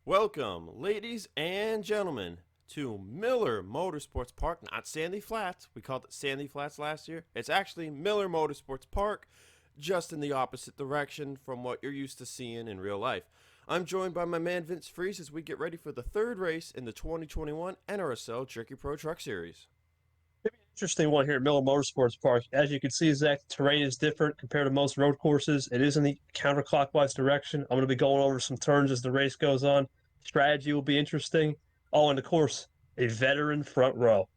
Welcome, ladies and gentlemen, to Miller Motorsports Park, not Sandy Flats. We called it Sandy Flats last year. It's actually Miller Motorsports Park, just in the opposite direction from what you're used to seeing in real life. I'm joined by my man Vince Freeze as we get ready for the third race in the 2021 NRSL Jerky Pro Truck Series. Maybe an interesting one here at Miller Motorsports Park. As you can see, Zach, the terrain is different compared to most road courses. It is in the counterclockwise direction. I'm going to be going over some turns as the race goes on. Strategy will be interesting. Oh, and of course, a veteran front row.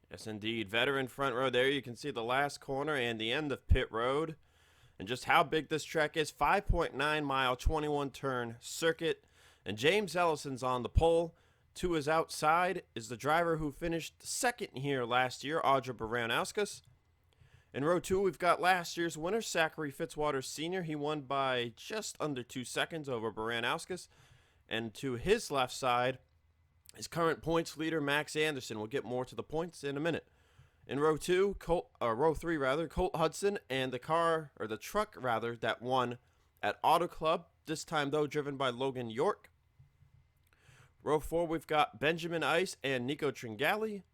Yes, indeed. Veteran front row there. You can see the last corner and the end of pit road. And just how big this track is. 5.9 mile, 21 turn circuit. And James Ellison's on the pole. To his outside is the driver who finished second here last year, Audra Baranowskis. In row 2, we've got last year's winner, Zachary Fitzwater Sr. He won by just under 2 seconds over Baranowskis. And to his left side is current points leader Max Anderson. We'll get more to the points in a minute. In row 3, Colt Hudson and the truck that won at Auto Club, this time though driven by Logan York. Row 4, we've got Benjamin Ice and Nico Tringali.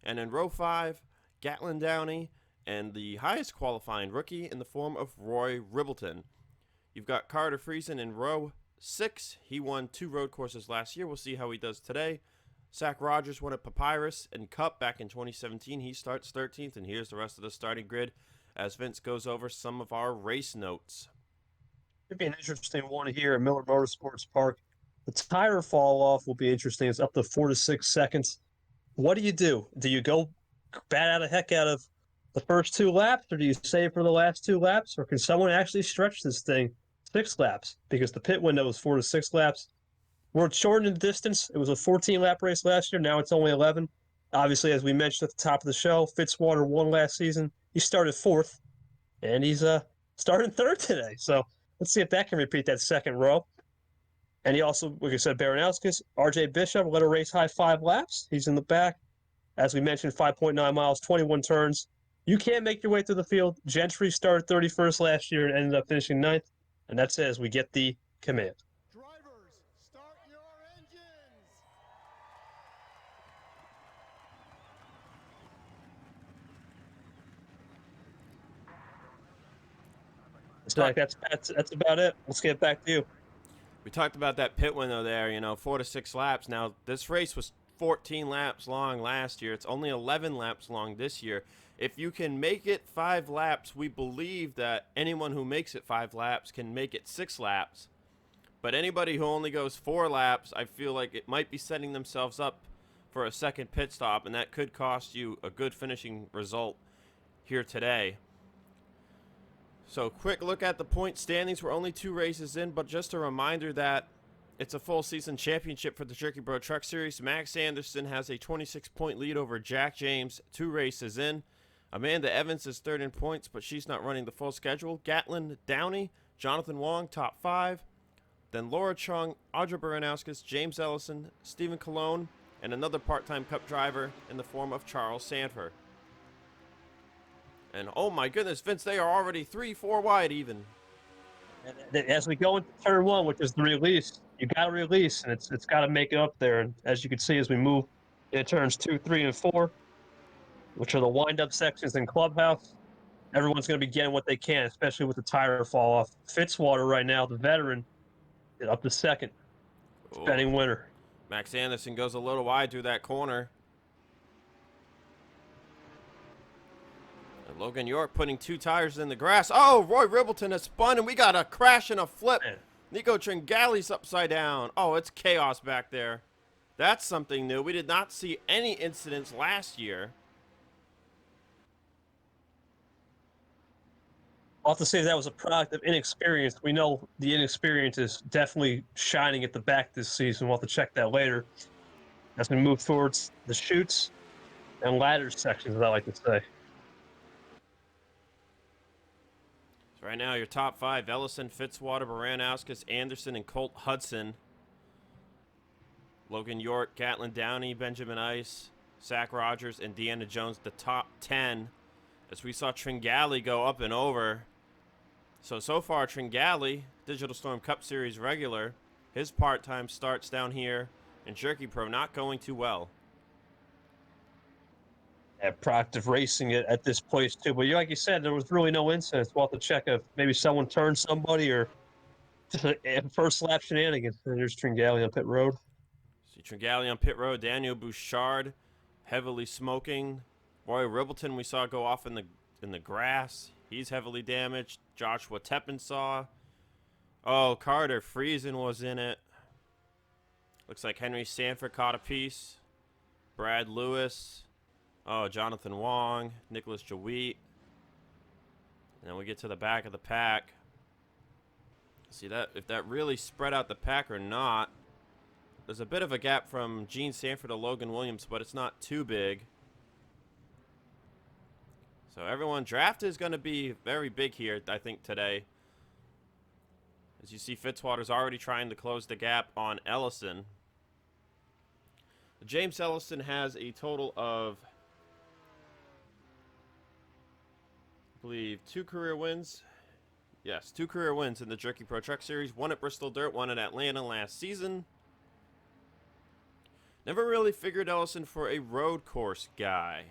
And in row 5, Gatlin Downey and the highest qualifying rookie in the form of Roy Ribbleton. You've got Carter Friesen in row 6. He won 2 road courses last year. We'll see how he does today. Zach Rogers won at Papyrus and Cup back in 2017. He starts 13th, and here's the rest of the starting grid as Vince goes over some of our race notes. It'd be an interesting one here at Miller Motorsports Park. The tire fall off will be interesting. It's up to 4 to 6 seconds. What do? Do you go bat out a heck out of the first 2 laps, or do you save for the last 2 laps, or can someone actually stretch this thing 6 laps? Because the pit window is 4 to 6 laps. We're shortening the distance. It was a 14-lap race last year. Now it's only 11. Obviously, as we mentioned at the top of the show, Fitzwater won last season. He started 4th, and he's starting 3rd today. So let's see if that can repeat that second row. And he also, like I said, Baranowskis, RJ Bishop led a race high 5 laps. He's in the back. As we mentioned, 5.9 miles, 21 turns. You can't make your way through the field. Gentry started 31st last year and ended up finishing 9th. And that's it as we get the command. Drivers, start your engines. Zach, that's about it. Let's get back to you. We talked about that pit window there, 4 to 6 laps. Now, this race was 14 laps long last year. It's only 11 laps long this year. If you can make it 5 laps, we believe that anyone who makes it 5 laps can make it 6 laps. But anybody who only goes 4 laps, I feel like it might be setting themselves up for a second pit stop, and that could cost you a good finishing result here today. So, quick look at the point standings. We're only 2 races in, but just a reminder that it's a full season championship for the Jerky Pro Truck Series. Max Anderson has a 26-point lead over Jack James 2 races in. Amanda Evans is 3rd in points, but she's not running the full schedule. Gatlin Downey, Jonathan Wong, top 5. Then Laura Chung, Audra Baranowskis, James Ellison, Stephen Colon, and another part-time Cup driver in the form of Charles Sanford. And oh my goodness, Vince, they are already 3-4 wide even. And as we go into turn 1, which is the release, you got to release, and it's got to make it up there. And as you can see, as we move into turns 2, 3, and 4, which are the wind-up sections in Clubhouse, everyone's going to be getting what they can, especially with the tire fall off. Fitzwater right now, the veteran, is up to 2nd, defending winner. Max Anderson goes a little wide through that corner. And Logan York putting 2 tires in the grass. Oh, Roy Ribbleton has spun, and we got a crash and a flip. Man. Nico Tringali's upside down. Oh, it's chaos back there. That's something new. We did not see any incidents last year. I'll have to say that was a product of inexperience. We know the inexperience is definitely shining at the back this season. We'll have to check that later as we move towards the chutes and ladders sections, as I like to say. So right now, your top 5, Ellison, Fitzwater, Baranowskis, Anderson, and Colt Hudson. Logan York, Gatlin Downey, Benjamin Ice, Zach Rogers, and Deanna Jones, the top 10. As we saw Tringali go up and over. So far, Tringali, Digital Storm Cup Series regular, His part-time starts down here in Jerky Pro not going too well. Yeah, proactive racing at this place too. But like you said, there was really no incidents. We'll have to check if maybe someone turned somebody or just a first lap shenanigans. And there's Tringali on pit road. See Tringali on pit road. Daniel Bouchard heavily smoking. Roy Ribbleton we saw go off in the grass. He's heavily damaged. Joshua Teppensaw. Oh, Carter Friesen was in it. Looks like Henry Sanford caught a piece. Brad Lewis. Oh, Jonathan Wong. Nicholas Jawit. And then we get to the back of the pack. See that if that really spread out the pack or not. There's a bit of a gap from Gene Sanford to Logan Williams, but it's not too big. So everyone, draft is going to be very big here, I think, today. As you see, Fitzwater's already trying to close the gap on Ellison. James Ellison has a total of, I believe, 2 career wins. Yes, 2 career wins in the Jerky Pro Truck Series. 1 at Bristol Dirt, 1 at Atlanta last season. Never really figured Ellison for a road course guy.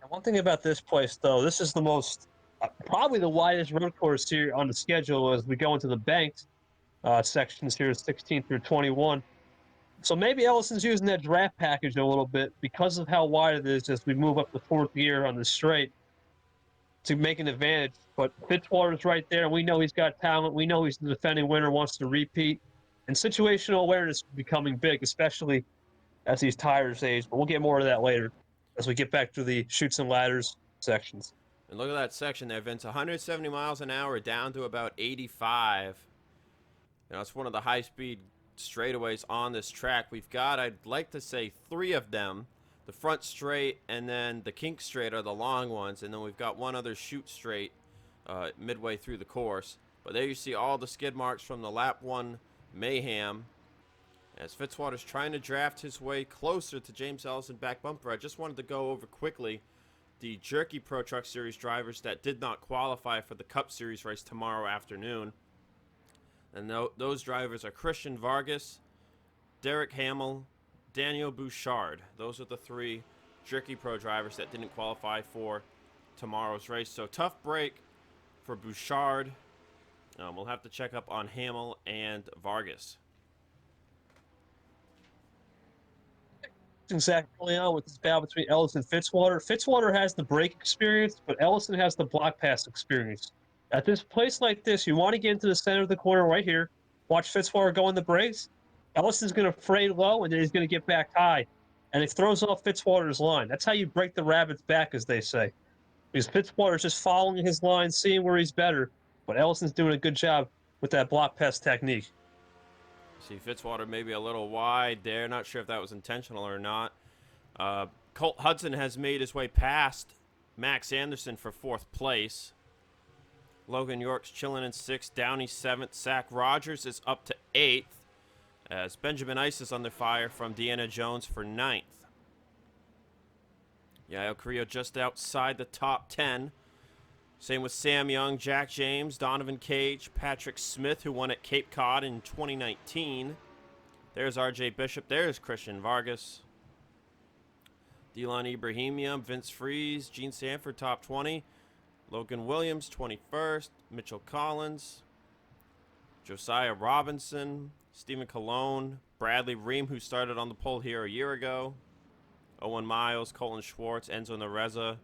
And one thing about this place, though, this is the most, probably the widest road course here on the schedule as we go into the banked sections here, 16 through 21. So maybe Ellison's using that draft package a little bit because of how wide it is as we move up the 4th gear on the straight to make an advantage. But Fitzwater's right there. We know he's got talent. We know he's the defending winner, wants to repeat. And situational awareness is becoming big, especially as these tires age. But we'll get more of that later as we get back to the chutes and ladders sections. And look at that section there, Vince. 170 miles an hour down to about 85. You know, it's one of the high-speed straightaways on this track. We've got, I'd like to say, 3 of them. The front straight and then the kink straight are the long ones. And then we've got one other chute straight midway through the course. But there you see all the skid marks from the lap 1 mayhem. As Fitzwater's trying to draft his way closer to James Ellison back bumper. I just wanted to go over quickly the Jerky Pro Truck Series drivers that did not qualify for the Cup Series race tomorrow afternoon. And those drivers are Christian Vargas, Derek Hamill, Daniel Bouchard. Those are the 3 Jerky Pro drivers that didn't qualify for tomorrow's race. So tough break for Bouchard. We'll have to check up on Hamill and Vargas. Exactly on with this battle between Ellison and Fitzwater. Fitzwater has the brake experience, but Ellison has the block pass experience. At this place like this, you want to get into the center of the corner right here. Watch Fitzwater go in the brakes. Ellison's going to fray low, and then he's going to get back high. And it throws off Fitzwater's line. That's how you break the rabbit's back, as they say. Because Fitzwater's just following his line, seeing where he's better. But Ellison's doing a good job with that block pass technique. See Fitzwater maybe a little wide there. Not sure if that was intentional or not. Colt Hudson has made his way past Max Anderson for 4th place. Logan York's chilling in 6th. Downey 7th. Zach Rogers is up to 8th. As Benjamin Ice is under fire from Deanna Jones for 9th. Yael Carrillo just outside the top 10. Same with Sam Young, Jack James, Donovan Cage, Patrick Smith, who won at Cape Cod in 2019. There's RJ Bishop. There's Christian Vargas. Delon Ibrahimian, Vince Freeze, Gene Sanford, top 20. Logan Williams, 21st. Mitchell Collins. Josiah Robinson. Stephen Colon. Bradley Ream, who started on the pole here a year ago. Owen Miles, Colin Schwartz, Enzo Nereza.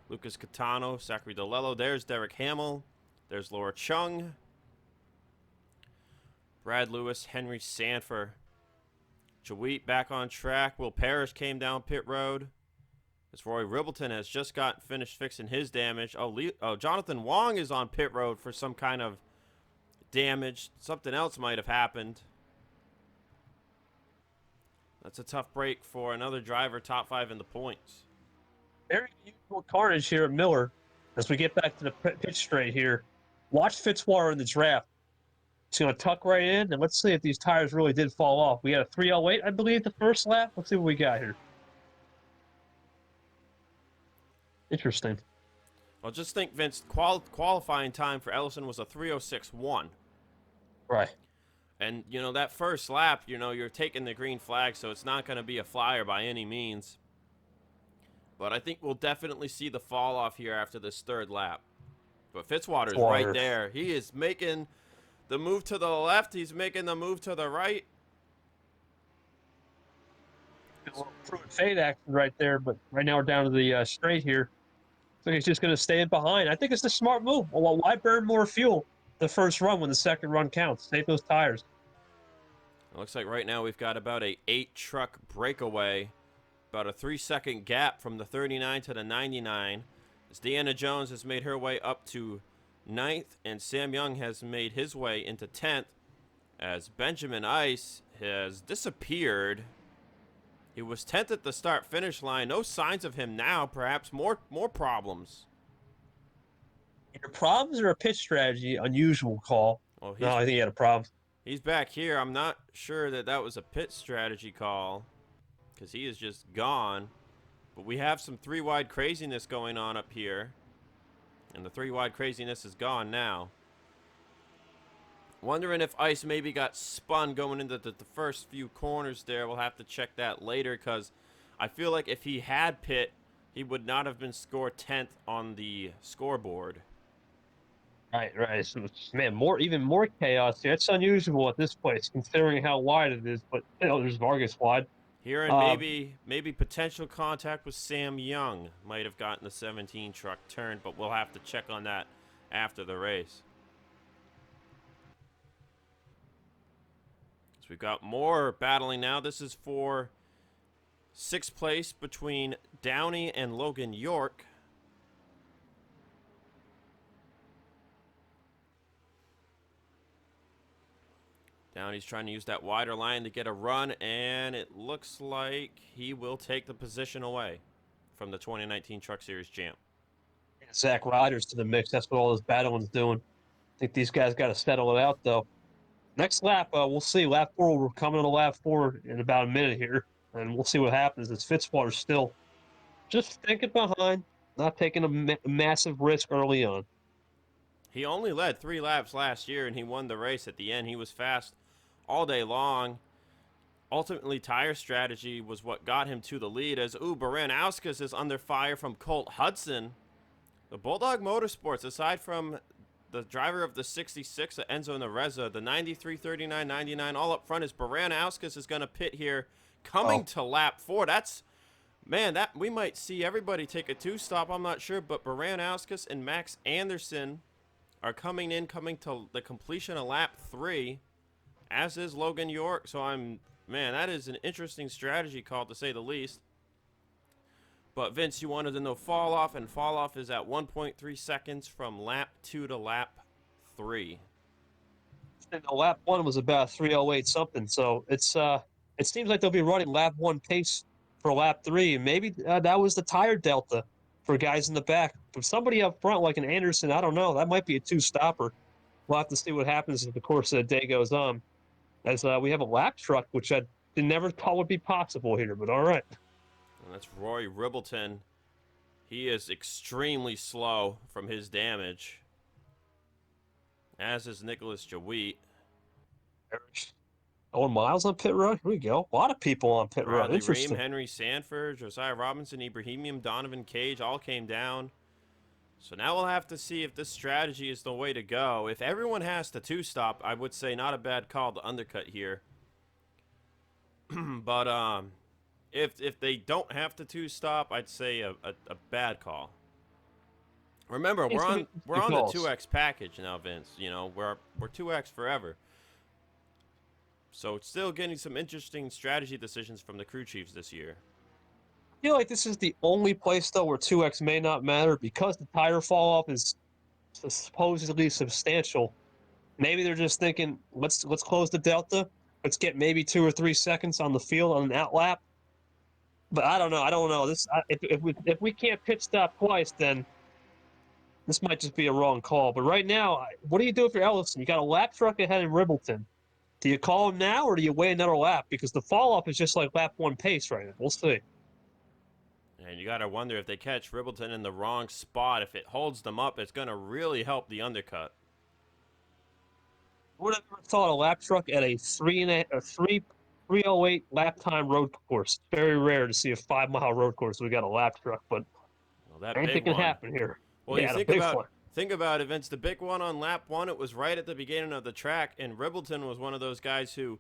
Lucas Catano, Zachary DeLello. There's Derek Hamill. There's Laura Chung. Brad Lewis, Henry Sanford. Jawit back on track. Will Parrish came down pit road. As Roy Ribbleton has just got finished fixing his damage. Oh, Jonathan Wong is on pit road for some kind of damage. Something else might have happened. That's a tough break for another driver, top 5 in the points. Very unusual carnage here at Miller as we get back to the pitch straight here. Watch Fitzwater in the draft. He's going to tuck right in, and let's see if these tires really did fall off. We got a 308, I believe, the first lap. Let's see what we got here. Interesting. Well, just think, Vince, qualifying time for Ellison was a 3:06.1. Right. And, that first lap, you're taking the green flag, so it's not going to be a flyer by any means. But I think we'll definitely see the fall off here after this third lap. But Fitzwater's right there. He is making the move to the left. He's making the move to the right. A little prudent fade action right there, but right now we're down to the straight here. So he's just going to stay in behind. I think it's the smart move. Well, why burn more fuel the first run when the second run counts? Save those tires. It looks like right now we've got about a 8-truck breakaway. About a 3-second gap from the 39 to the 99. As Deanna Jones has made her way up to 9th, and Sam Young has made his way into 10th. As Benjamin Ice has disappeared. He was 10th at the start-finish line. No signs of him now. Perhaps more problems. Either problems or a pitch strategy. Unusual call. Oh, No, I think he had a problem. He's back here. I'm not sure that was a pit strategy call because he is just gone. But we have some 3-wide craziness going on up here. And the 3-wide craziness is gone now. Wondering if Ice maybe got spun going into the first few corners there. We'll have to check that later because I feel like if he had pit, he would not have been scored 10th on the scoreboard. Right. So, man, even more chaos here. It's unusual at this place considering how wide it is, but there's Vargas wide. Here and maybe potential contact with Sam Young might have gotten the 17 truck turned, but we'll have to check on that after the race. So we've got more battling now. This is for 6th place between Downey and Logan York. Downey's trying to use that wider line to get a run, and it looks like he will take the position away from the 2019 Truck Series champ. Zach Ryder's to the mix. That's what all this battling's doing. I think these guys got to settle it out, though. Next lap, we'll see. Lap 4, we're coming on to lap 4 in about a minute here, and we'll see what happens. It's Fitzwater still just thinking behind, not taking a massive risk early on. He only led 3 laps last year, and he won the race at the end. He was fast all day long. Ultimately, tire strategy was what got him to the lead as Baranauskas is under fire from Colt Hudson. The Bulldog Motorsports, aside from the driver of the 66, Enzo Nareza, the 93, 39, 99, all up front is Baranauskas is going to pit here coming to lap 4. That we might see everybody take a 2-stop. I'm not sure, but Baranauskas and Max Anderson are coming to the completion of lap 3. As is Logan York, so that is an interesting strategy call to say the least. But Vince, you wanted to know fall off, and fall off is at 1.3 seconds from lap 2 to lap 3. And lap 1 was about 3:08 something, so it seems like they'll be running lap 1 pace for lap 3, and maybe that was the tire delta for guys in the back. But somebody up front like an Anderson, I don't know, that might be a 2-stopper. We'll have to see what happens as the course of the day goes on. As we have a lap truck, which I never thought would be possible here, but all right. And that's Roy Ribbleton. He is extremely slow from his damage. As is Nicholas Jaweet. Owen Miles on pit road? Here we go. A lot of people on pit road. Interesting. Ream, Henry Sanford, Josiah Robinson, Ibrahimian, Donovan Cage all came down. So now we'll have to see if this strategy is the way to go. If everyone has to 2-stop, I would say not a bad call to undercut here. But if they don't have to 2-stop, I'd say a bad call. Remember, we're on the 2X package now, Vince. We're 2X forever. So it's still getting some interesting strategy decisions from the crew chiefs this year. I feel like this is the only place, though, where 2X may not matter because the tire fall-off is supposedly substantial. Maybe they're just thinking, let's close the delta. Let's get maybe 2 or 3 seconds on the field on an outlap. But I don't know. If we can't pit stop twice, then this might just be a wrong call. But right now, what do you do if you're Ellison? You got a lap truck ahead in Ribbleton. Do you call him now or do you wait another lap? Because the fall-off is just like lap 1 pace right now. We'll see. Yeah, And you got to wonder if they catch Ribbleton in the wrong spot. If it holds them up, it's going to really help the undercut. Who would have ever thought a lap truck at a 3:08 lap time road course? Very rare to see a 5-mile road course. We got a lap truck, but Well, that anything big can one. happen here. Well, you yeah, the think big about one. think about it, Vince. The big one on lap 1, it was right at the beginning of the track, and Ribbleton was one of those guys who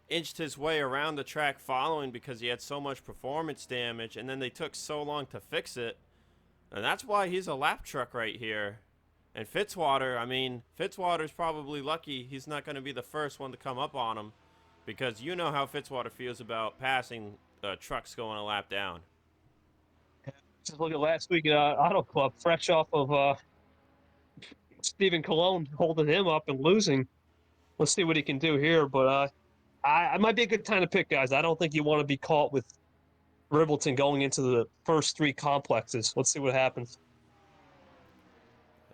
inched his way around the track following because he had so much performance damage, and then they took so long to fix it. And that's why he's a lap truck right here. And Fitzwater, I mean, Fitzwater's probably lucky he's not going to be the first one to come up on him, because you know how Fitzwater feels about passing trucks going a lap down. Just look at last week at Auto Club, fresh off of Stephen Colon holding him up and losing. Let's see what he can do here, but it might be a good time to pick, guys. I don't think you want to be caught with Ribbleton going into the first 3 complexes. Let's see what happens.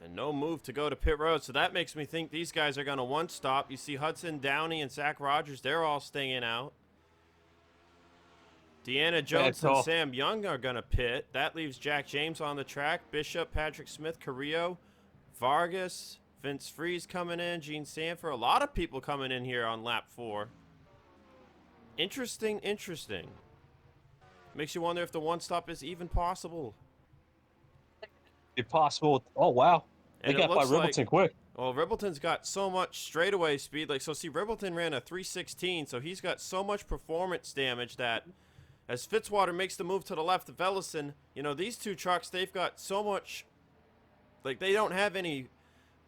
And no move to go to pit road, so that makes me think these guys are going to one stop. You see Hudson, Downey, and Zach Rogers, they're all staying out. Deanna Jones and Sam Young are going to pit. That leaves Jack James on the track. Bishop, Patrick Smith, Carrillo, Vargas, Vince Freeze coming in, Gene Sanford. A lot of people coming in here on lap 4. Interesting. Makes you wonder if the one stop is even possible. It's possible. Oh, wow. They And got by Ribbleton quick. Well, Ribbleton's got so much straightaway speed. So see, Ribbleton ran a 3:16, so he's got so much performance damage that as Fitzwater makes the move to the left of Ellison, these two trucks, they've got so much, they don't have any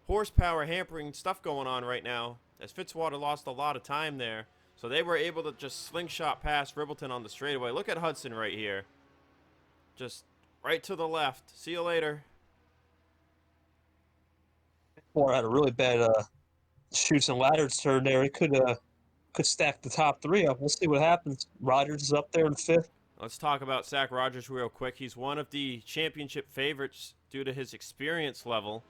horsepower hampering stuff going on right now, as Fitzwater lost a lot of time there. So they were able to just slingshot past Ribbleton on the straightaway. Look at Hudson right here. Just right to the left. See you later. Or had a really bad chutes and ladders turn there. It could stack the top 3 up. We'll see what happens. Rogers is up there in 5th. Let's talk about Zach Rogers real quick. He's one of the championship favorites due to his experience level.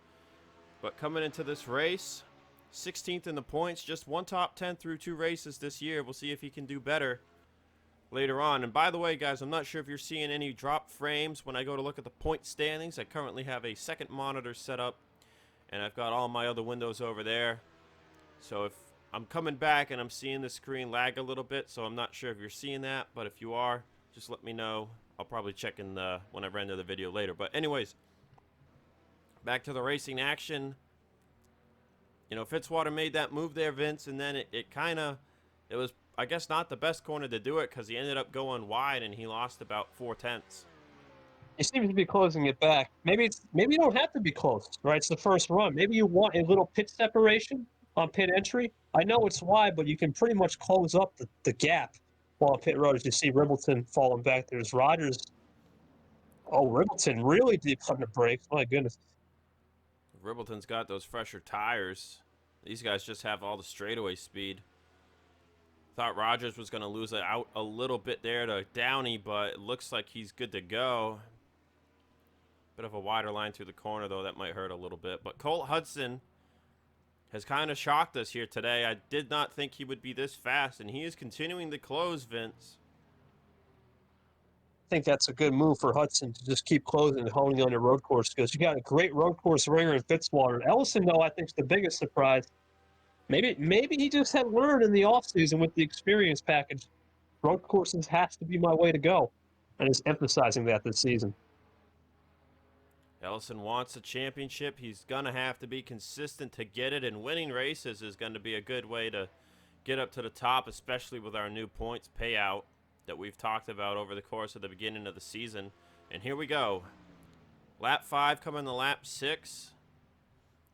But coming into this race, 16th in the points, just one top 10 through 2 races this year. We'll see if he can do better later on. And by the way, guys, I'm not sure if you're seeing any drop frames when I go to look at the point standings. I currently have a second monitor set up, and I've got all my other windows over there. So if I'm coming back and I'm seeing the screen lag a little bit, so I'm not sure if you're seeing that, but if you are, just let me know. I'll probably check in when I render the video later. But anyways, back to the racing action. Fitzwater made that move there, Vince, and then it was, I guess, not the best corner to do it because he ended up going wide and he lost about 4/10. He seems to be closing it back. Maybe you don't have to be close, right? It's the first run. Maybe you want a little pit separation on pit entry. I know it's wide, but you can pretty much close up the gap while on pit road as you see Ribbleton falling back. There's Rogers. Oh, Ribbleton really deep on the brakes. My goodness. Ribbleton's got those fresher tires. These guys just have all the straightaway speed. Thought Rogers was going to lose it out a little bit there to Downey, but it looks like he's good to go. Bit of a wider line through the corner, though. That might hurt a little bit. But Colt Hudson has kind of shocked us here today. I did not think he would be this fast, and he is continuing to close, Vince. I think that's a good move for Hudson to just keep closing and honing on your road course because you got a great road course ringer in Fitzwater. Ellison, though, I think is the biggest surprise. Maybe he just had learned in the offseason with the experience package. Road courses has to be my way to go, and is emphasizing that this season. Ellison wants a championship. He's going to have to be consistent to get it, and winning races is going to be a good way to get up to the top, especially with our new points payout that we've talked about over the course of the beginning of the season. And here we go. Lap 5 coming to lap 6.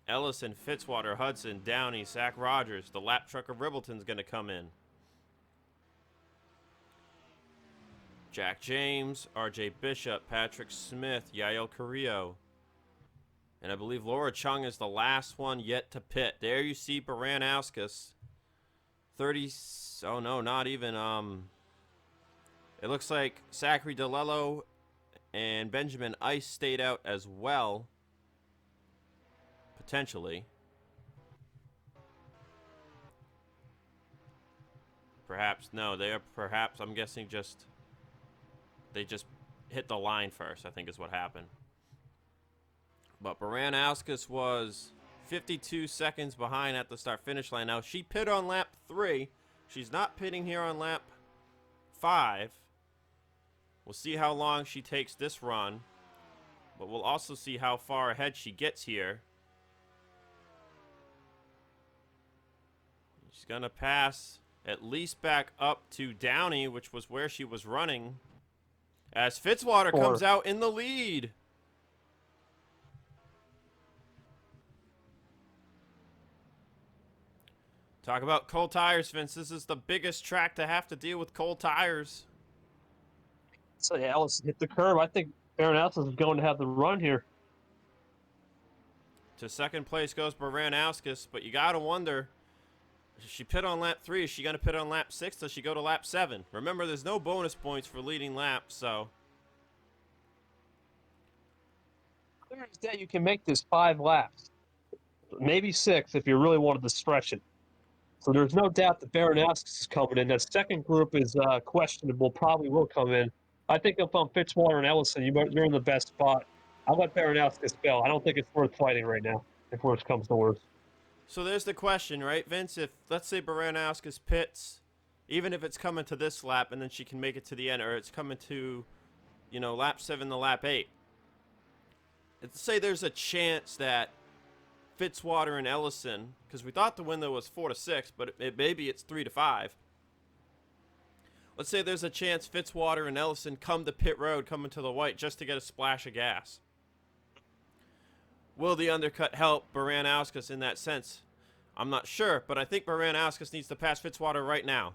Ellison, Fitzwater, Hudson, Downey, Zach Rogers. The lap truck of Ribbleton's going to come in. Jack James, RJ Bishop, Patrick Smith, Yael Carrillo. And I believe Laura Chung is the last one yet to pit. There you see Baranauskas. 30, oh no, not even, it looks like Zachary DeLello and Benjamin Ice stayed out as well. Potentially. Perhaps, no, they are perhaps, I'm guessing they just hit the line first, I think is what happened. But Baranowskis was 52 seconds behind at the start-finish line. Now, she pit on lap 3. She's not pitting here on lap 5. We'll see how long she takes this run. But we'll also see how far ahead she gets here. She's going to pass at least back up to Downey, which was where she was running, as Fitzwater comes out in the lead. Talk about cold tires, Vince. This is the biggest track to have to deal with cold tires. So yeah, Ellison hit the curb. I think Baranowskis is going to have the run here. To second place goes Baranowskis, but you got to wonder, does she pit on lap 3? Is she going to pit on lap 6? Does she go to lap 7? Remember, there's no bonus points for leading laps, so. Clear as day, you can make this 5 laps. Maybe 6 if you really wanted to stretch it. So there's no doubt that Baranowskis is coming in. That second group is questionable, probably will come in. I think if I'm Fitzwater and Ellison, you're in the best spot. I'll let Baranowskis go. I don't think it's worth fighting right now, if worse comes to worse. So there's the question, right, Vince? If, let's say, Baranowskis pits, even if it's coming to this lap and then she can make it to the end, or it's coming to, lap 7 to lap 8. Let's say there's a chance that Fitzwater and Ellison, because we thought the window was 4-6, but maybe it's 3-5. Let's say there's a chance Fitzwater and Ellison come to pit road, coming to the white, just to get a splash of gas. Will the undercut help Baranowskis in that sense? I'm not sure, but I think Baranowskis needs to pass Fitzwater right now.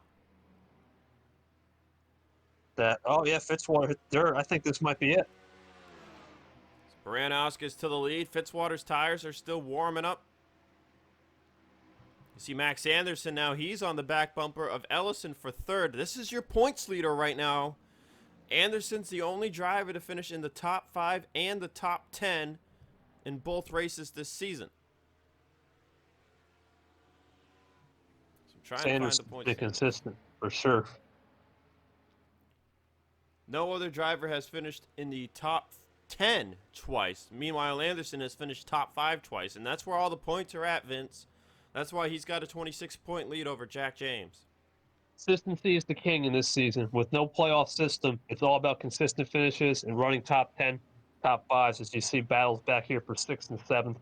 Fitzwater hit dirt. I think this might be it. Baranowskis to the lead. Fitzwater's tires are still warming up. You see Max Anderson now. He's on the back bumper of Ellison for third. This is your points leader right now. Anderson's the only driver to finish in the top 5 and the top 10 in both races this season. So I'm trying to find the points. Consistent, for sure. No other driver has finished in the top 10 twice. Meanwhile, Anderson has finished top 5 twice, and that's where all the points are at, Vince. That's why he's got a 26-point lead over Jack James. Consistency is the king in this season. With no playoff system, it's all about consistent finishes and running top 10, top 5s as you see battles back here for 6th and 7th.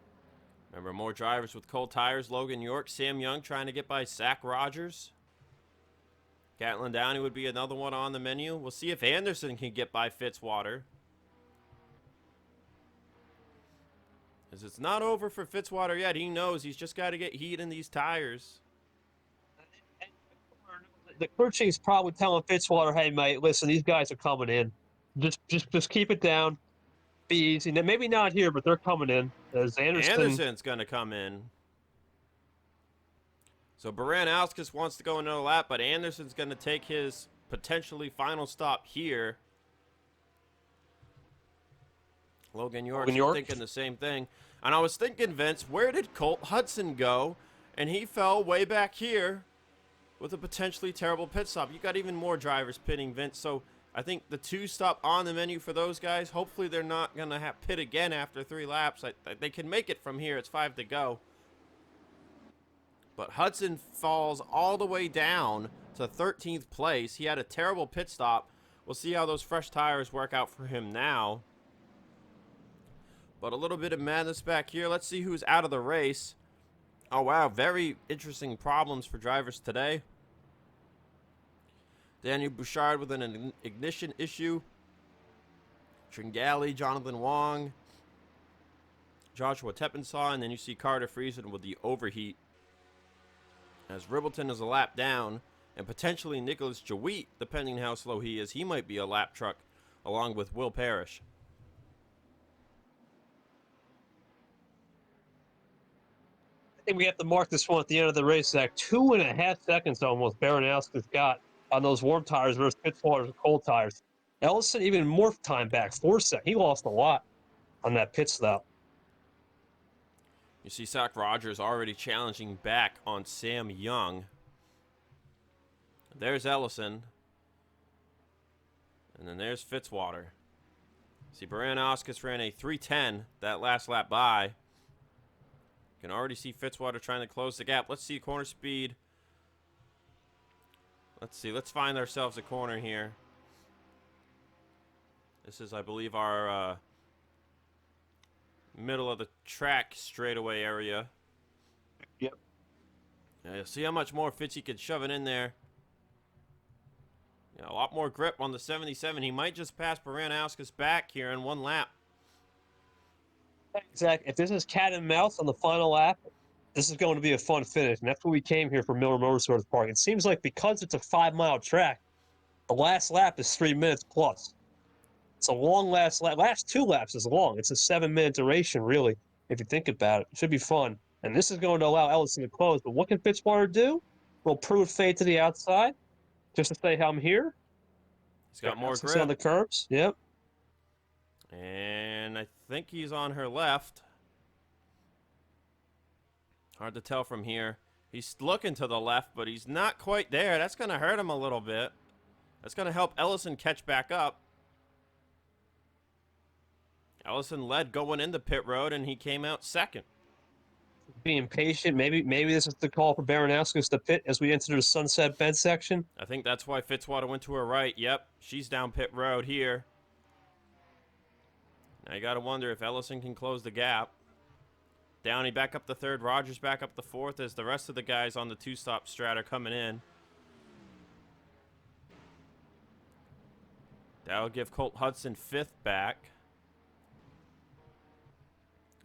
Remember, more drivers with cold tires. Logan York, Sam Young trying to get by Zach Rogers. Gatlin Downey would be another one on the menu. We'll see if Anderson can get by Fitzwater. As it's not over for Fitzwater yet. He knows he's just got to get heat in these tires. The crew chief's probably telling Fitzwater, hey, mate, listen, these guys are coming in. Just keep it down. Be easy. Now, maybe not here, but they're coming in. As Anderson's going to come in. So Baranowskis wants to go another lap, but Anderson's going to take his potentially final stop here. Logan York thinking the same thing. And I was thinking, Vince, where did Colt Hudson go? And he fell way back here with a potentially terrible pit stop. You got even more drivers pitting, Vince. So I think the 2 stop on the menu for those guys. Hopefully they're not going to have pit again after 3 laps. They can make it from here. It's 5 to go. But Hudson falls all the way down to 13th place. He had a terrible pit stop. We'll see how those fresh tires work out for him now. But a little bit of madness back here. Let's see who's out of the race. Oh, wow. Very interesting problems for drivers today. Daniel Bouchard with an ignition issue. Tringali, Jonathan Wong, Joshua Teppensaw, and then you see Carter Friesen with the overheat. As Ribbleton is a lap down, and potentially Nicholas Jawit, depending how slow he is, he might be a lap truck, along with Will Parrish. I think we have to mark this one at the end of the race, Zach. 2.5 seconds almost Baranowskis got on those warm tires versus Fitzwater's cold tires. Ellison even more time back, 4 seconds. He lost a lot on that pit stop. You see Zach Rogers already challenging back on Sam Young. There's Ellison. And then there's Fitzwater. See, Baranowskis ran a 3:10 that last lap by. You can already see Fitzwater trying to close the gap. Let's see corner speed. Let's see. Let's find ourselves a corner here. This is, I believe, our middle of the track straightaway area. Yep. Yeah, see how much more Fitzy could shove it in there. Yeah, a lot more grip on the 77. He might just pass Baranowskis back here in one lap. Exactly. If this is cat and mouse on the final lap, this is going to be a fun finish. And that's what we came here for Miller Motorsports Park. It seems like because it's a 5-mile track, the last lap is 3 minutes plus. It's a long last lap. Last 2 laps is long. It's a 7-minute duration, really, if you think about it. It should be fun. And this is going to allow Ellison to close. But what can Fitzwater do? We'll prove fade to the outside, just to say I'm here. He's got more On grip. the curbs. Yep. And I think he's on her left. Hard to tell from here. He's looking to the left, but he's not quite there. That's going to hurt him a little bit. That's going to help Ellison catch back up. Ellison led going into pit road, and he came out second. Being patient. Maybe this is the call for Baranowskis to pit as we enter the sunset bed section. I think that's why Fitzwater went to her right. Yep, she's down pit road here. Now you got to wonder if Ellison can close the gap. Downey back up the third, Rogers back up the fourth as the rest of the guys on the 2-stop strat are coming in. That'll give Colt Hudson 5th back.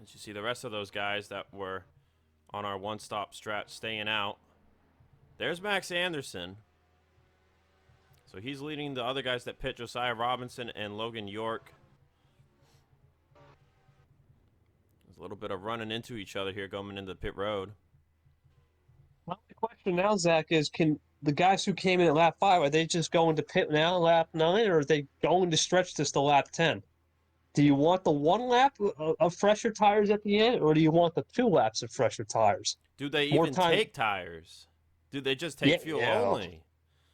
As you see the rest of those guys that were on our 1-stop strat staying out. There's Max Anderson. So he's leading the other guys that pit, Josiah Robinson and Logan York. There's a little bit of running into each other here going into pit road. Well, the question now, Zach, is can the guys who came in at lap 5, are they just going to pit now, lap 9, or are they going to stretch this to lap 10? Do you want the 1 lap of fresher tires at the end, or do you want the 2 laps of fresher tires? Do they More even time- take tires? Do they just take fuel only?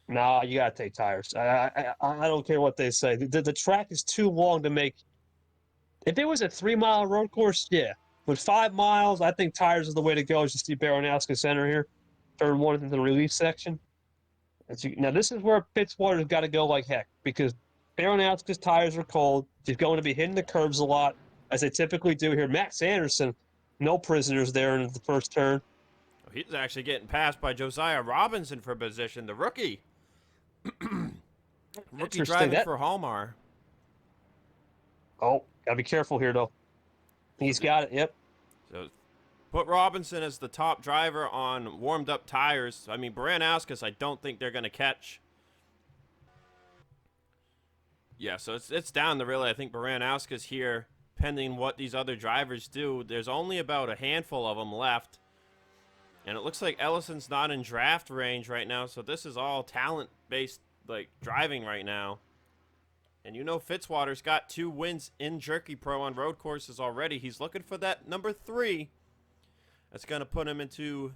No, you got to take tires. I don't care what they say. The track is too long to make. If it was a 3-mile road course, yeah. With 5 miles, I think tires is the way to go. As you see Baranowskis center here. Turn 1 into the release section. Now, this is where Fitzwater's got to go like heck, because Baranowskis' tires are cold. He's going to be hitting the curbs a lot, as they typically do here. Max Anderson, no prisoners there in the first turn. He's actually getting passed by Josiah Robinson for position, the rookie. Rookie driving for Hallmar. Oh, gotta be careful here, though. He's got it, yep. So put Robinson as the top driver on warmed-up tires. I mean, Baranowskis, I don't think they're going to catch. Yeah, so it's down to really, I think, Baranowskis here, pending what these other drivers do. There's only about a handful of them left. And it looks like Ellison's not in draft range right now, so this is all talent-based, like, driving right now. And you know Fitzwater's got 2 wins in Jerky Pro on road courses already. He's looking for that number 3. That's going to put him into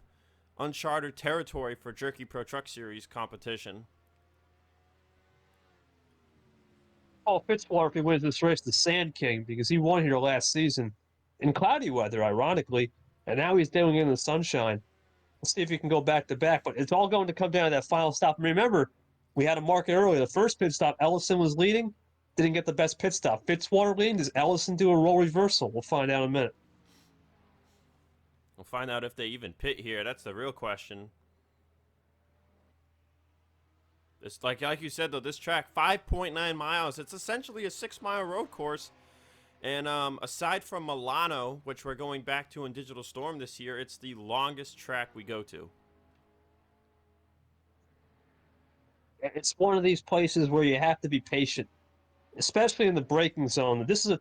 uncharted territory for Jerky Pro Truck Series competition. Oh, Fitzwater, if he wins this race, the Sand King, because he won here last season in cloudy weather, ironically, and now he's doing it in the sunshine. Let's see if he can go back-to-back, but it's all going to come down to that final stop. And remember, we had a market earlier. The first pit stop, Ellison was leading, didn't get the best pit stop. Fitzwater leading, does Ellison do a role reversal? We'll find out in a minute. We'll find out if they even pit here. That's the real question. It's like you said, though, this track, 5.9 miles. It's essentially a 6-mile road course. And aside from Milano, which we're going back to in Digital Storm this year, it's the longest track we go to. It's one of these places where you have to be patient, especially in the braking zone. This is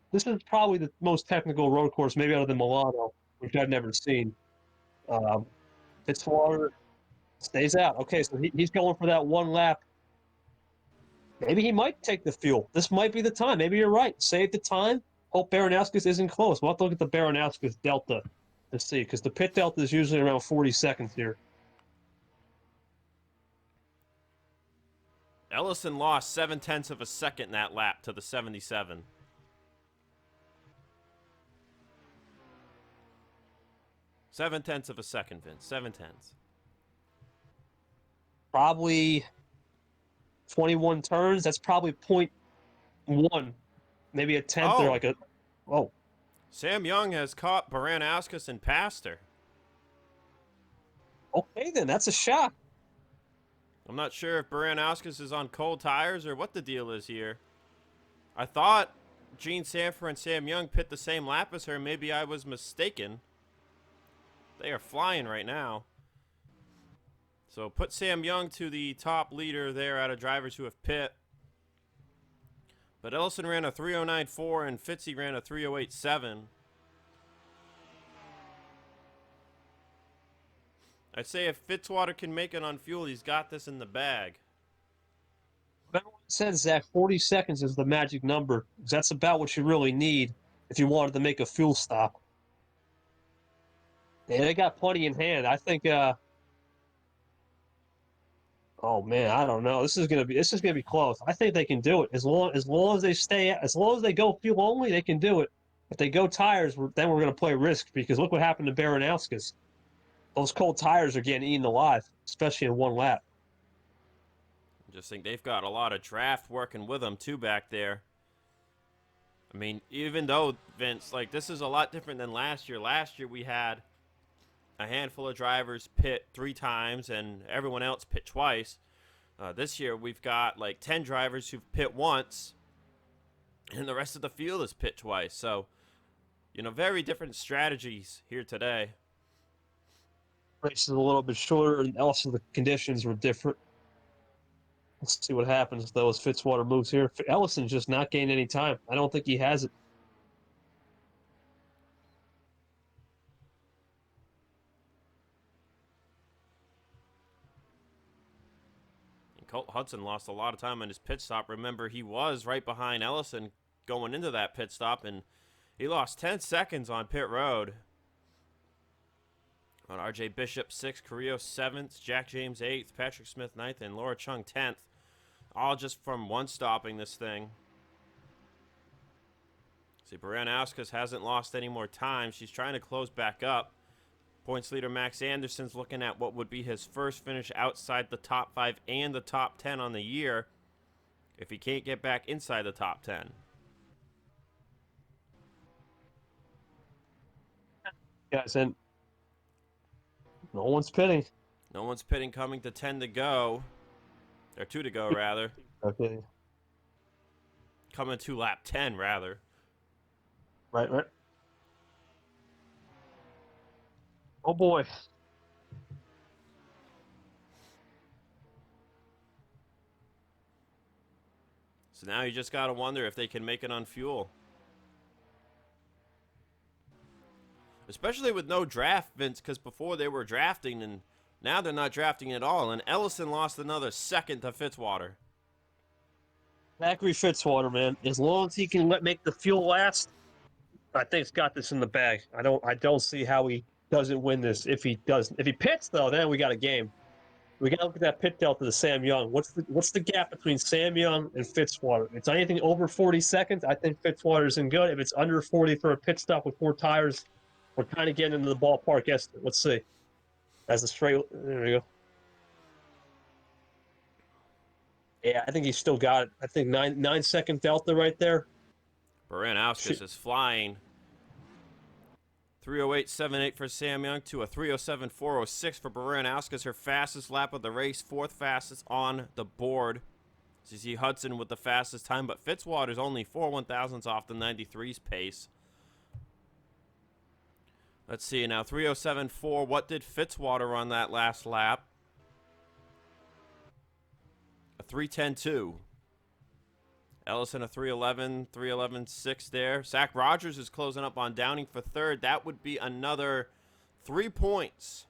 probably the most technical road course, maybe other than Milano, which I've never seen. Fitzwater stays out. Okay, so he's going for that 1 lap. Maybe he might take the fuel. This might be the time. Maybe you're right. Save the time. Hope Baranowskis isn't close. We'll have to look at the Baranowskis delta to see, because the pit delta is usually around 40 seconds here. Ellison lost 0.7 of a second that lap to the 77. 0.7 of a second, Vince. 0.7. Probably 21 turns. That's probably 0.1, maybe a tenth or Oh. like a. Oh, Sam Young has caught Baranowskis and passed her. okay then. That's a shock. I'm not sure if Baranowskis is on cold tires or what the deal is here. I thought Gene Sanford and Sam Young pit the same lap as her. Maybe I was mistaken. They are flying right now. So put Sam Young to the top leader there out of drivers who have pit. But Ellison ran a 309.4 and Fitzy ran a 308.7. I'd say if Fitzwater can make it on fuel, he's got this in the bag. Remember what it said, Zach, 40 seconds is the magic number. That's about what you really need if you wanted to make a fuel stop. Yeah, they got plenty in hand. I think oh man, I don't know. This is gonna be close. I think they can do it. As long as they go fuel only, they can do it. If they go tires, then we're gonna play risk because look what happened to Baranowskis. Those cold tires are getting eaten alive, especially in one lap. I just think they've got a lot of draft working with them too back there. I mean, even though, Vince, like, this is a lot different than last year. Last year we had a handful of drivers pit 3 times and everyone else pit twice. This year we've got like 10 drivers who've pit once and the rest of the field is pit twice. So, very different strategies here today. Race is a little bit shorter, and also the conditions were different. Let's see what happens though as Fitzwater moves here. Ellison's just not gaining any time. I don't think he has it. And Colt Hudson lost a lot of time on his pit stop. Remember, he was right behind Ellison going into that pit stop, and he lost 10 seconds on pit road. On RJ Bishop 6th, Carrillo 7th, Jack James 8th, Patrick Smith 9th, and Laura Chung 10th. All just from one stopping this thing. See, Baranowskis hasn't lost any more time. She's trying to close back up. Points leader Max Anderson's looking at what would be his first finish outside the top 5 and the top 10 on the year if he can't get back inside the top 10. Guys, and no one's pitting. No one's pitting, coming to 10 to go. Or 2 to go, rather. Okay. Coming to lap 10, rather. Right. Oh boy. So now you just got to wonder if they can make it on fuel. Especially with no draft, Vince, because before they were drafting, and now they're not drafting at all. And Ellison lost another second to Fitzwater. Zachary Fitzwater, man. As long as he can make the fuel last, I think he's got this in the bag. I don't see how he doesn't win this. If he pits though, then we got a game. We got to look at that pit delta to Sam Young. What's the gap between Sam Young and Fitzwater? If it's anything over 40 seconds, I think Fitzwater's in good. If it's under 40 for a pit stop with 4 tires, we're kind of getting into the ballpark estimate. Let's see. As a straight, there we go. Yeah, I think he's still got it. I think 9-second delta right there. Baranowskis is flying. 308.78 for Sam Young to a 307.406 for Baranowskis, her fastest lap of the race, 4th fastest on the board. So you see Hudson with the fastest time, but Fitzwater's only 4 1,000ths off the 93's pace. Let's see now, 307.4. What did Fitzwater on that last lap? A 310.2. Ellison a 311.6 there. Zach Rogers is closing up on Downing for 3rd. That would be another 3 points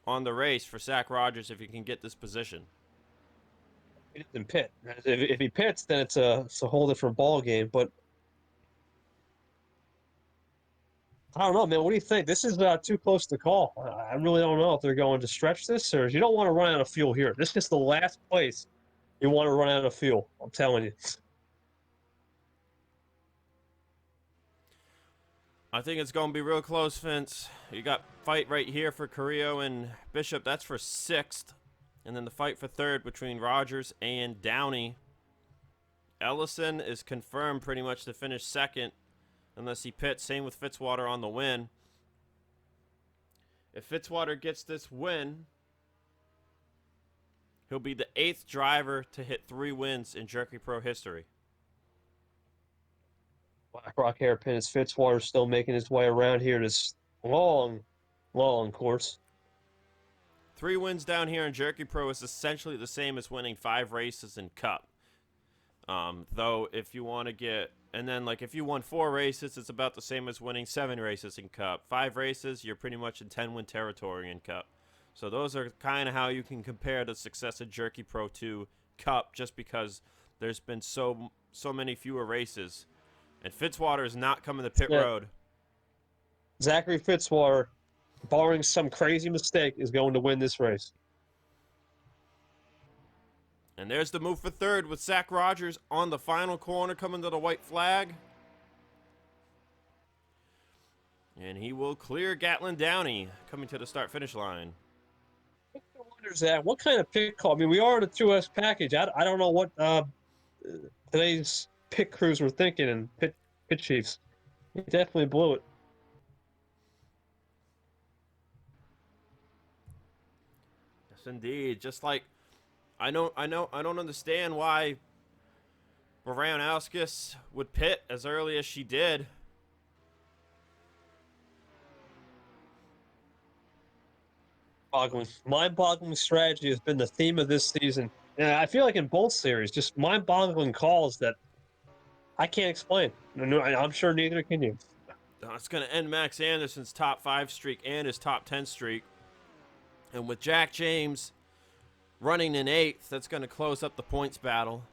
on the race for Zach Rogers if he can get this position. He doesn't pit. If he pits, then it's a whole different ball game. But I don't know, man. What do you think? This is too close to call. I really don't know if they're going to stretch this, or you don't want to run out of fuel here. This is the last place you want to run out of fuel. I'm telling you. I think it's going to be real close, Vince. You got fight right here for Carrillo and Bishop. That's for 6th. And then the fight for 3rd between Rogers and Downey. Ellison is confirmed pretty much to finish 2nd unless he pits. Same with Fitzwater on the win. If Fitzwater gets this win, he'll be the 8th driver to hit 3 wins in Jerky Pro history. Black Rock hairpin is Fitzwater still making his way around here this long course. 3 wins down here in Jerky Pro is essentially the same as winning 5 races in Cup. Though if you want to get, and then like if you won 4 races, it's about the same as winning 7 races in Cup. 5 races, you're pretty much in 10-win territory in Cup. So those are kind of how you can compare the success of Jerky Pro to Cup, just because there's been so many fewer races. And Fitzwater is not coming to pit road. Zachary Fitzwater, barring some crazy mistake, is going to win this race. And there's the move for 3rd with Zach Rogers on the final corner coming to the white flag. And he will clear Gatlin Downey coming to the start-finish line. Wonders that what kind of pit call? I mean, we are in a 2S package. I don't know what today's pit crews were thinking and pit chiefs. He definitely blew it. Yes, indeed. Just like I don't understand why Baranowskis would pit as early as she did. Mind-boggling strategy has been the theme of this season. And I feel like in both series, just mind-boggling calls that I can't explain. I'm sure neither can you. It's going to end Max Anderson's top 5 streak and his top 10 streak. And with Jack James running in 8th, that's going to close up the points battle.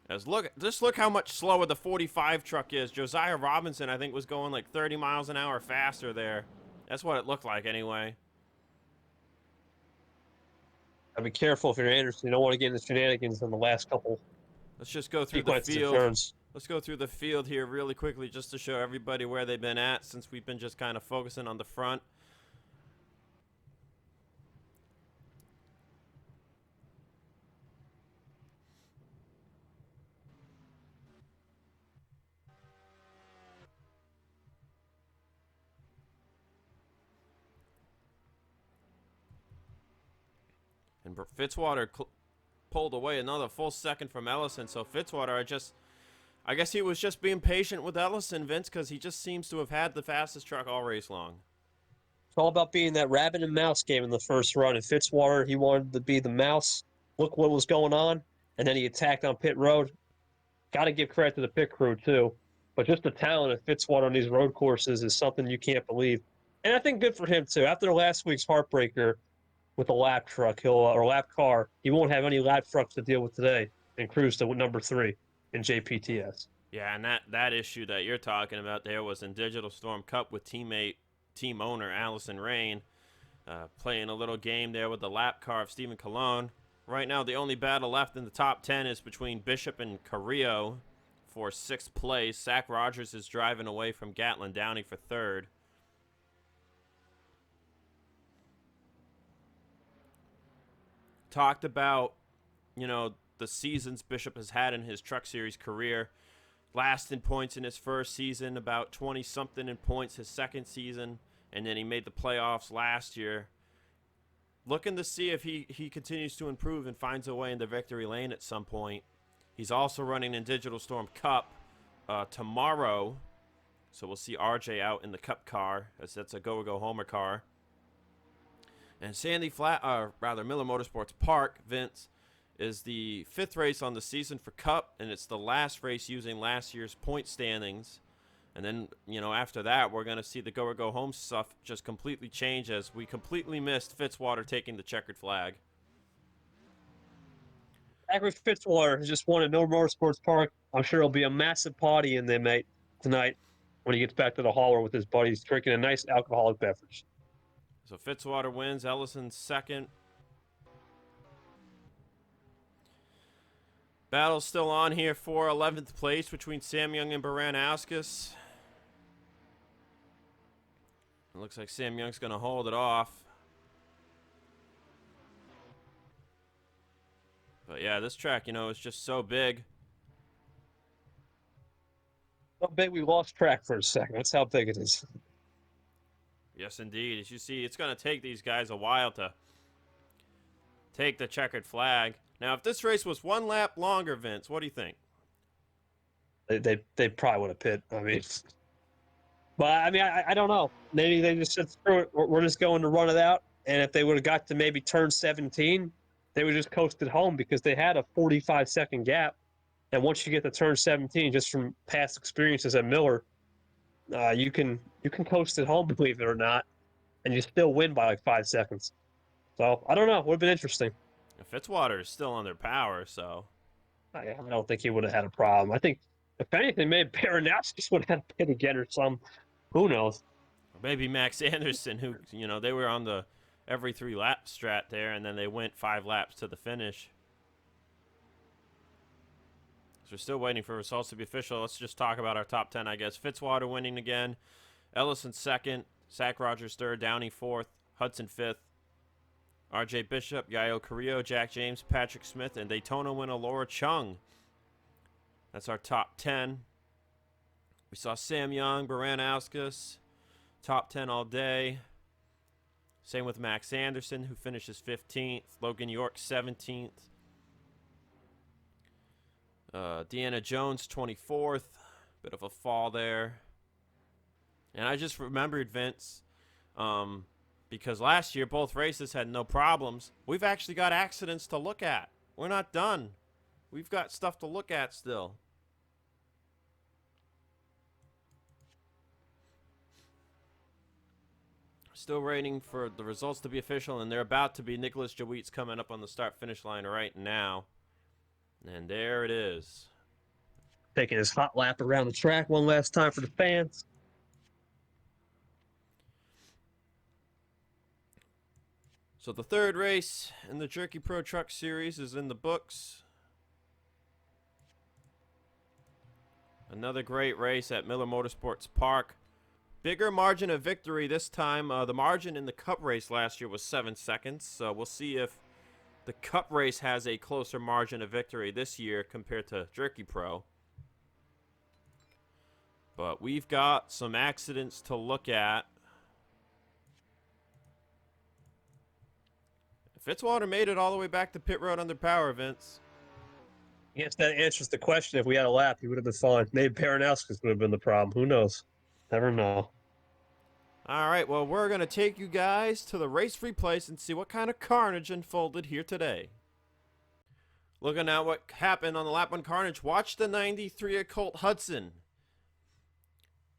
Just look how much slower the 45 truck is. Josiah Robinson, I think, was going like 30 miles an hour faster there. That's what it looked like anyway. I'd be careful if you're Anderson. You don't want to get into shenanigans in the last couple. Let's just go through the field. Turns. Let's go through the field here really quickly just to show everybody where they've been at, since we've been just kind of focusing on the front. And Fitzwater pulled away another full second from Ellison. So Fitzwater, I guess he was just being patient with Ellison, Vince, because he just seems to have had the fastest truck all race long. It's all about being that rabbit and mouse game in the first run. And Fitzwater, he wanted to be the mouse. Look what was going on. And then he attacked on pit road. Got to give credit to the pit crew, too. But just the talent of Fitzwater on these road courses is something you can't believe. And I think good for him, too. After last week's heartbreaker with the lap truck, or lap car, he won't have any lap trucks to deal with today and cruise to number 3 in JPTS. Yeah, and that issue that you're talking about there was in Digital Storm Cup with team owner Allison Rain, playing a little game there with the lap car of Stephen Colon. Right now, the only battle left in the top 10 is between Bishop and Carrillo for 6th place. Zach Rogers is driving away from Gatlin Downey for 3rd. Talked about, the seasons Bishop has had in his Truck Series career. Last in points in his first season, about 20-something in points his second season, and then he made the playoffs last year. Looking to see if he continues to improve and finds a way in the victory lane at some point. He's also running in Digital Storm Cup tomorrow, so we'll see RJ out in the Cup car, as that's a go-go homer car. And Miller Motorsports Park, Vince, is the 5th race on the season for Cup, and it's the last race using last year's point standings. And then, after that, we're going to see the go home stuff just completely change, as we completely missed Fitzwater taking the checkered flag. Zachary Fitzwater has just won at Miller Motorsports Park. I'm sure it'll be a massive party in there, mate, tonight when he gets back to the hauler with his buddies, drinking a nice alcoholic beverage. So Fitzwater wins, Ellison 2nd. Battle's still on here for 11th place between Sam Young and Baranowskis. It looks like Sam Young's going to hold it off. But yeah, this track, is just so big. So big we lost track for a second. That's how big it is. Yes, indeed. As you see, it's going to take these guys a while to take the checkered flag. Now, if this race was 1 lap longer, Vince, what do you think? They probably would have pit. I don't know. Maybe they just said, screw it, we're just going to run it out. And if they would have got to maybe turn 17, they would just coasted home because they had a 45-second gap. And once you get to turn 17, just from past experiences at Miller, you can coast it home, believe it or not, and you still win by like 5 seconds. So I don't know. Would have been interesting. Fitzwater is still under power, so I don't think he would have had a problem. I think if anything, maybe Baranowski would have had a pit again or some. Who knows? or maybe Max Anderson, who they were on the every 3 lap strat there, and then they went 5 laps to the finish. So we're still waiting for results to be official. Let's just talk about our top 10, I guess. Fitzwater winning again. Ellison second. Zach Rogers third. Downey fourth. Hudson fifth. R.J. Bishop, Yayo Carrillo, Jack James, Patrick Smith, and Daytona winner Laura Chung. That's our top 10. We saw Sam Young, Baranowskis, top 10 all day. Same with Max Anderson, who finishes 15th. Logan York, 17th. Deanna Jones, 24th. Bit of a fall there. And I just remembered, Vince, because last year both races had no problems. We've actually got accidents to look at. We're not done. We've got stuff to look at still. Still waiting for the results to be official, and they're about to be. Nicholas Joweet's coming up on the start-finish line right now. And there it is. Taking his hot lap around the track one last time for the fans. So the third race in the Jerky Pro Truck Series is in the books. Another great race at Miller Motorsports Park. Bigger margin of victory this time. The margin in the Cup race last year was 7 seconds. So we'll see if the Cup race has a closer margin of victory this year compared to Jerky Pro. But we've got some accidents to look at. Fitzwater made it all the way back to pit road under power, Vince. I guess that answers the question. If we had a lap, he would have been fine. Maybe Baranowski would have been the problem. Who knows? Never know. All right, well, we're going to take you guys to the race replays and see what kind of carnage unfolded here today. Looking at what happened on the lap 1 carnage, watch the 93 of Colt Hudson.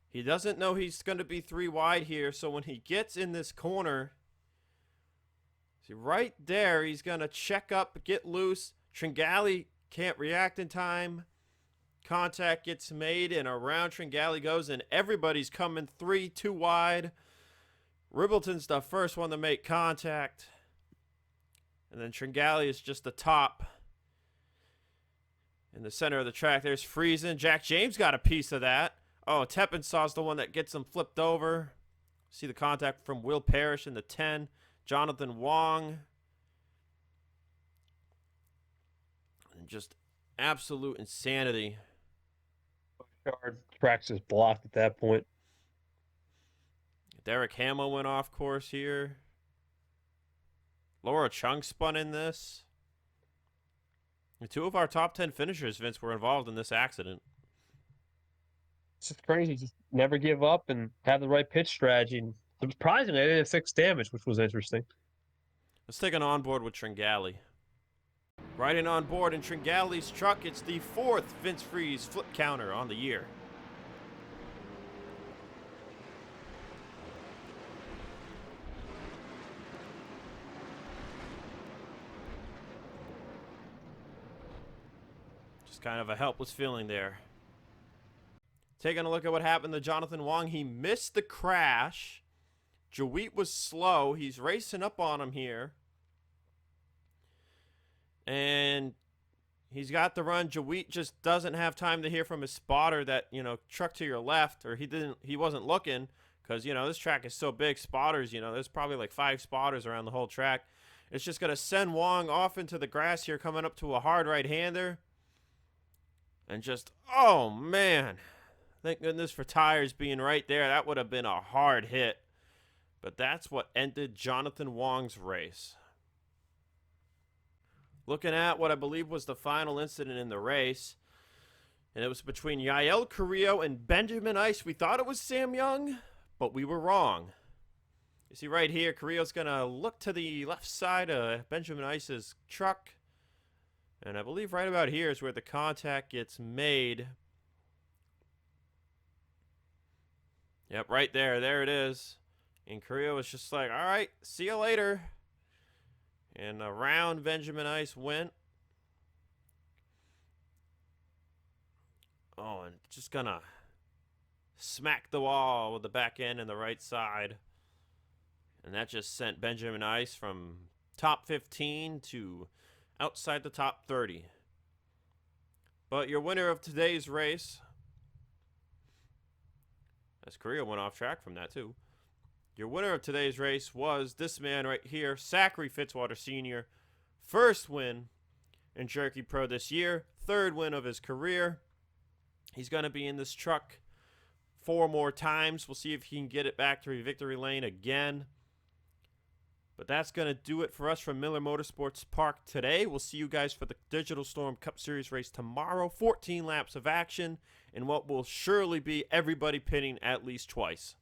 He doesn't know he's going to be 3 wide here, so when he gets in this corner, see right there, he's going to check up, get loose. Tringali can't react in time. Contact gets made, and around Tringali goes, and everybody's coming 3 too wide. Ribbleton's the first one to make contact. And then Tringali is just the top. In the center of the track, there's Friesen. Jack James got a piece of that. Oh, Teppensaw's the one that gets him flipped over. See the contact from Will Parrish in the 10. Jonathan Wong. And just absolute insanity. Track's just blocked at that point. Derek Hamill went off course here. Laura Chung spun in this. And 2 of our top 10 finishers, Vince, were involved in this accident. It's just crazy. Just never give up and have the right pitch strategy. And surprisingly, they didn't fix damage, which was interesting. Let's take an onboard with Tringali. Riding on board in Tringali's truck, it's the 4th Vince Freeze flip counter on the year. Just kind of a helpless feeling there. Taking a look at what happened to Jonathan Wong. He missed the crash. Joweet was slow. He's racing up on him here. And he's got the run. Joweet just doesn't have time to hear from his spotter that, truck to your left, or he wasn't looking. Because, this track is so big, spotters, there's probably like 5 spotters around the whole track. It's just going to send Wong off into the grass here, coming up to a hard right-hander. And just, oh, man. Thank goodness for tires being right there. That would have been a hard hit. But that's what ended Jonathan Wong's race. Looking at what I believe was the final incident in the race. And it was between Yael Carrillo and Benjamin Ice. We thought it was Sam Young, but we were wrong. You see right here, Carrillo's going to look to the left side of Benjamin Ice's truck. And I believe right about here is where the contact gets made. Yep, right there. There it is. And Carrillo was just like, all right, see you later. And around Benjamin Ice went. Oh, and just going to smack the wall with the back end and the right side. And that just sent Benjamin Ice from top 15 to outside the top 30. But your winner of today's race, as Carrillo went off track from that too. Your winner of today's race was this man right here, Zachary Fitzwater Sr. First win in Jerky Pro this year. 3rd win of his career. He's going to be in this truck 4 more times. We'll see if he can get it back to victory lane again. But that's going to do it for us from Miller Motorsports Park today. We'll see you guys for the Digital Storm Cup Series race tomorrow. 14 laps of action and what will surely be everybody pitting at least twice.